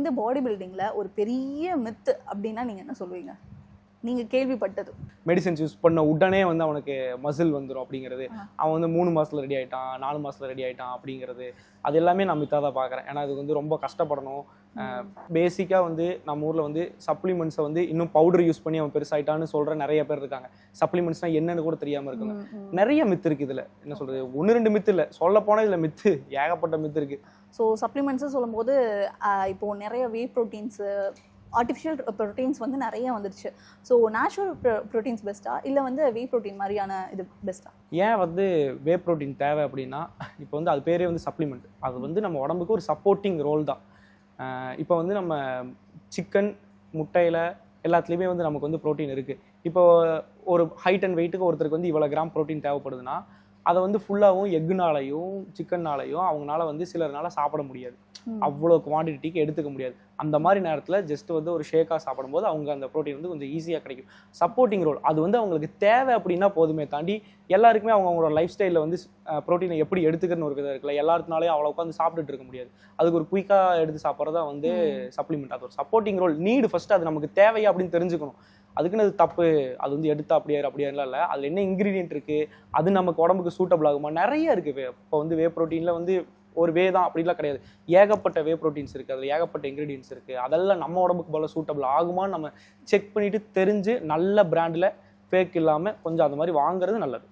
இந்த பாடி பில்டிங்கில் ஒரு பெரிய மித்து அப்படின்னா நீங்கள் என்ன சொல்லுவீங்க? நீங்கள் கேள்விப்பட்டது. மெடிசன்ஸ் யூஸ் பண்ண உடனே வந்து அவனுக்கு மசில் வந்துடும் அப்படிங்கிறது, அவன் வந்து 3 மாதத்தில் ரெடி ஆகிட்டான், 4 மாதத்தில் ரெடி ஆகிட்டான் அப்படிங்கிறது, அது எல்லாமே நான் மித்தாக தான் பார்க்குறேன். ஏன்னா அது வந்து ரொம்ப கஷ்டப்படணும். பேசிக்காக வந்து நம்ம ஊரில் வந்து சப்ளிமெண்ட்ஸை வந்து இன்னும் பவுடர் யூஸ் பண்ணி அவன் பெருசாயிட்டான்னு சொல்கிற நிறைய பேர் இருக்காங்க. சப்ளிமெண்ட்ஸ்னால் என்னென்னு கூட தெரியாமல் இருக்காங்க. நிறைய மித்து இருக்குது இதில். என்ன சொல்கிறது, 1-2 மித்து இல்லை, சொல்ல போனால் இதில் மித்து ஏகப்பட்ட மித்து இருக்குது. ஸோ சப்ளிமெண்ட்ஸு சொல்லும்போது இப்போது நிறைய வே ப்ரோட்டீன்ஸு, ஆர்டிஃபிஷியல் ப்ரோட்டீன்ஸ் வந்து நிறைய வந்துடுச்சு. ஸோ நேச்சுரல் ப்ரோட்டீன்ஸ் பெஸ்ட்டா இல்லை வந்து வே ப்ரோட்டீன் மாதிரியான இது பெஸ்ட்டா? ஏன் வந்து வே ப்ரோட்டீன் தேவை அப்படின்னா, இப்போ வந்து அது பேரே வந்து சப்ளிமெண்ட். அது வந்து நம்ம உடம்புக்கு ஒரு சப்போர்ட்டிங் ரோல் தான். இப்போ வந்து நம்ம சிக்கன், முட்டையில் எல்லாத்துலேயுமே வந்து நமக்கு வந்து ப்ரோட்டீன் இருக்குது. இப்போ ஒரு ஹைட் அண்ட் வெயிட்டுக்கு ஒருத்தருக்கு வந்து இவ்வளோ கிராம் ப்ரோட்டீன் தேவைப்படுதுன்னா, அதை வந்து ஃபுல்லாகவும் எக்குனாலையும் சிக்கன்னாலையும் அவங்களால வந்து சிலர்னால சாப்பிட முடியாது, அவ்வளோ குவான்டிட்டிக்கு எடுத்துக்க முடியாது. அந்த மாதிரி நேரத்தில் ஜஸ்ட் வந்து ஒரு ஷேக்காக சாப்பிடும்போது அவங்க அந்த ப்ரோட்டீன் வந்து கொஞ்சம் ஈஸியாக கிடைக்கும். சப்போர்ட்டிங் ரோல் அது வந்து அவங்களுக்கு தேவை அப்படின்னா போதுமே தாண்டி, எல்லாருக்குமே அவங்களோட லைஃப் ஸ்டைலில் வந்து ப்ரோட்டீனை எப்படி எடுத்துக்கிறன்னு ஒரு விதம் இருக்குல்ல. எல்லாருக்குனாலே அவ்வளோ உட்காந்து சாப்பிட்டுட்டு இருக்க முடியாது. அதுக்கு ஒரு குயிக்காக எடுத்து சாப்பிட்றதா வந்து சப்ளிமெண்ட். அது ஒரு சப்போர்ட்டிங் ரோல் நீடு. ஃபஸ்ட்டு அது நமக்கு தேவையா அப்படின்னு தெரிஞ்சுக்கணும். அதுக்குன்னு அது தப்பு, அது வந்து எடுத்தா அப்படியெல்லாம் இல்லை. அதில் என்ன இன்க்ரீடியன்ட் இருக்குது, அது நமக்கு உடம்புக்கு சூட்டபிள் ஆகுமா, நிறைய இருக்குது. இப்போ வந்து வே ப்ரோட்டீனில் வந்து ஒரு வே தான் அப்படிலாம் கிடையாது, ஏகப்பட்ட வே ப்ரோட்டீன்ஸ் இருக்குது, அதில் ஏகப்பட்ட இன்க்ரீடியன்ஸ் இருக்குது. அதெல்லாம் நம்ம உடம்புக்கு போல சூட்டபிள் ஆகுமான்னு நம்ம செக் பண்ணிவிட்டு தெரிஞ்சு நல்ல பிராண்டில் ஃபேக் இல்லாமல் கொஞ்சம் அந்த மாதிரி வாங்குறது நல்லது.